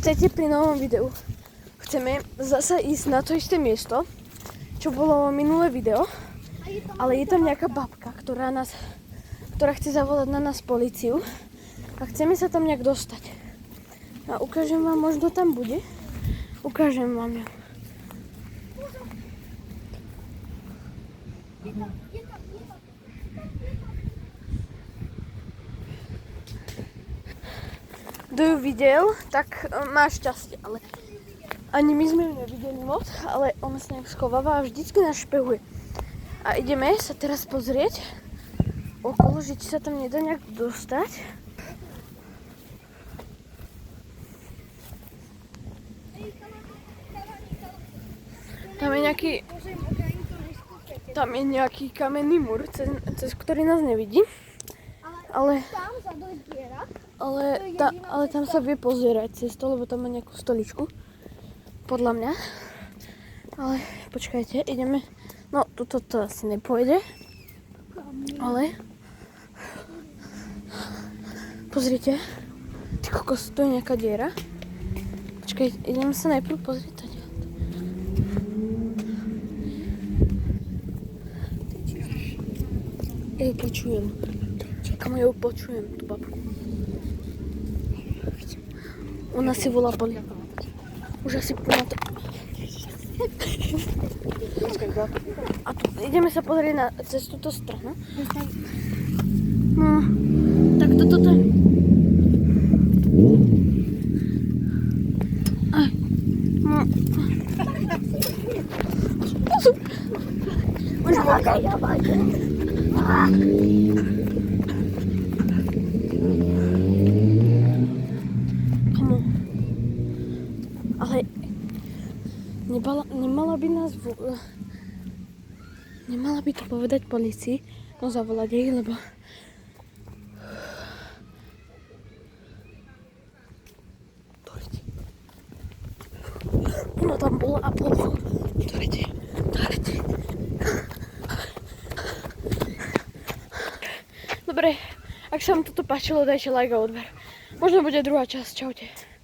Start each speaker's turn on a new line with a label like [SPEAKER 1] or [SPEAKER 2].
[SPEAKER 1] Vítajte pri novom videu. Chceme zasa ísť na to isté miesto, čo bolo minulé video, ale je tam nejaká babka, ktorá chce zavolať na nás políciu a chceme sa tam nejak dostať. A ukážem vám, možno tam bude. Ukážem vám ju. Kto ju videl, tak má šťastie, ale ani my sme ju nevideli moc, ale ona sa nejak schováva a vždycky nás špehuje. A ideme sa teraz pozrieť okolo, že či sa tam nedá nejak dostať. Tam je nejaký kamenný múr, cez ktorý nás nevidí. Ale tam sa vie pozerať cez to, lebo tam má nejakú stoličku. Podľa mňa. Ale počkajte, ideme. No, toto to asi nepôjde. Ale pozrite. Ty kokos, tu je nejaká diera. Počkajte, ideme sa najprv pozrieť. Ja ju počujem. Kamo, ja ju počujem, tú babku. Ona si volá políciu. Už asi na to. A tu ideme sa pozrieť cez túto stranu. No, tak toto je. Aj. No. Už ale nemala by to povedať policii, no zavolať jej, lebo ona tam bola a bolo. Dojde. Dobre, ak sa vám toto páčilo, dajte like a odber. Možno bude druhá časť. Čaute.